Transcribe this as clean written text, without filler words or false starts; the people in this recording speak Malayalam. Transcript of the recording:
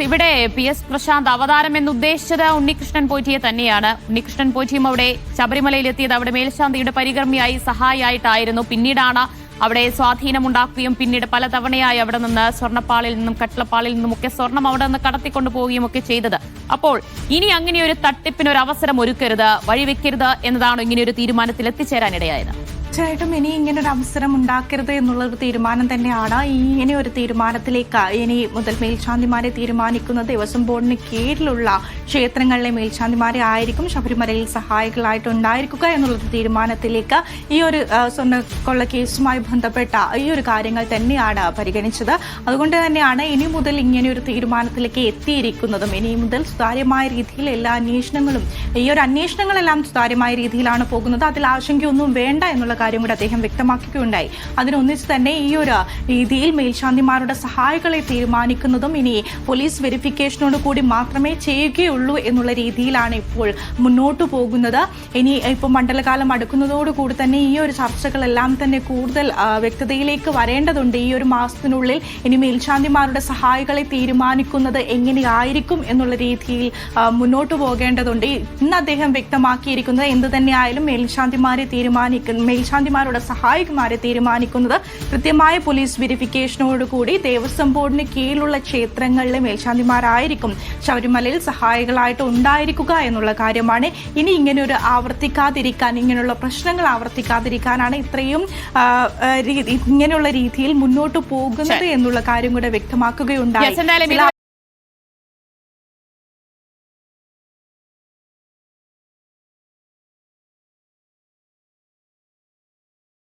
ഇവിടെ PS പ്രശാന്ത് അവതാരം എന്നുദ്ദേശിച്ചത് ഉണ്ണികൃഷ്ണൻ പോറ്റിയെ തന്നെയാണ്. ഉണ്ണികൃഷ്ണൻ പോറ്റിയും അവിടെ ശബരിമലയിലെത്തിയത് അവിടെ മേൽശാന്തിയുടെ പരികർമ്മിയായി സഹായിയായിട്ടായിരുന്നു. പിന്നീടാണ് അവിടെ സ്വാധീനമുണ്ടാക്കുകയും പിന്നീട് പലതവണയായി അവിടെ നിന്ന് സ്വർണ്ണപ്പാളിൽ നിന്നും കട്ടിളപ്പാളിൽ നിന്നും ഒക്കെ സ്വർണം അവിടെ നിന്ന് കടത്തിക്കൊണ്ടു പോവുകയും ഒക്കെ ചെയ്തത്. അപ്പോൾ ഇനി അങ്ങനെ ഒരു തട്ടിപ്പിനൊരു അവസരം ഒരുക്കരുത്, വഴിവെക്കരുത് എന്നതാണോ ഇങ്ങനെ ഒരു തീരുമാനത്തിൽ എത്തിച്ചേരാനിടയായത്? തീർച്ചയായിട്ടും ഇനി ഇങ്ങനെ ഒരു അവസരം ഉണ്ടാക്കരുത് എന്നുള്ളൊരു തീരുമാനം തന്നെയാണ്. ഇങ്ങനെ ഒരു തീരുമാനത്തിലേക്ക് ഇനി മുതൽ മേൽശാന്തിമാരെ തീരുമാനിക്കുന്നത് ദേവസ്വം ബോർഡിന് കീഴിലുള്ള ക്ഷേത്രങ്ങളിലെ മേൽശാന്തിമാരെ ആയിരിക്കും ശബരിമലയിൽ സഹായികളായിട്ട് ഉണ്ടായിരിക്കുക എന്നുള്ളൊരു തീരുമാനത്തിലേക്ക് ഈ ഒരു സ്വർണ്ണക്കൊള്ള കേസുമായി ബന്ധപ്പെട്ട ഈ ഒരു കാര്യങ്ങൾ തന്നെയാണ് പരിഗണിച്ചത്. അതുകൊണ്ട് തന്നെയാണ് ഇനി മുതൽ ഇങ്ങനെ ഒരു തീരുമാനത്തിലേക്ക് എത്തിയിരിക്കുന്നതും. ഇനി മുതൽ സുതാര്യമായ രീതിയിൽ എല്ലാ അന്വേഷണങ്ങളും ഈ ഒരു അന്വേഷണങ്ങളെല്ലാം സുതാര്യമായ രീതിയിലാണ് പോകുന്നത്. അതിൽ ആശങ്കയൊന്നും വേണ്ട എന്നുള്ള കാര്യം കൂടി അദ്ദേഹം വ്യക്തമാക്കുകയുണ്ടായി. അതിനൊന്നിച്ച് തന്നെ ഈ ഒരു രീതിയിൽ മേൽശാന്തിമാരുടെ സഹായികളെ തീരുമാനിക്കുന്നതും ഇനി പോലീസ് വെരിഫിക്കേഷനോട് കൂടി മാത്രമേ ചെയ്യുകയുള്ളൂ എന്നുള്ള രീതിയിലാണ് ഇപ്പോൾ മുന്നോട്ട് പോകുന്നത്. ഇനി ഇപ്പോൾ മണ്ഡലകാലം അടുക്കുന്നതോടുകൂടി തന്നെ ഈ ഒരു ചർച്ചകളെല്ലാം തന്നെ കൂടുതൽ വ്യക്തതയിലേക്ക് വരേണ്ടതുണ്ട്. ഈ ഒരു മാസത്തിനുള്ളിൽ ഇനി മേൽശാന്തിമാരുടെ സഹായികളെ തീരുമാനിക്കുന്നത് എങ്ങനെയായിരിക്കും എന്നുള്ള രീതിയിൽ മുന്നോട്ട് പോകേണ്ടതുണ്ട്. ഇന്ന് അദ്ദേഹം വ്യക്തമാക്കിയിരിക്കുന്നത് എന്ത് തന്നെയായാലും മേൽശാന്തിമാരുടെ സഹായികമാരെ തീരുമാനിക്കുന്നത് കൃത്യമായ പോലീസ് വെരിഫിക്കേഷനോടുകൂടി ദേവസ്വം ബോർഡിന് കീഴിലുള്ള ക്ഷേത്രങ്ങളിലെ മേൽശാന്തിമാരായിരിക്കും ശബരിമലയിൽ സഹായികളായിട്ട് ഉണ്ടായിരിക്കുക എന്നുള്ള കാര്യമാണ്. ഇനി ഇങ്ങനെയൊരു ഇങ്ങനെയുള്ള പ്രശ്നങ്ങൾ ആവർത്തിക്കാതിരിക്കാനാണ് ഇത്രയും ഇങ്ങനെയുള്ള രീതിയിൽ മുന്നോട്ട് പോകുന്നത് എന്നുള്ള കാര്യം കൂടെ വ്യക്തമാക്കുകയുണ്ടായി.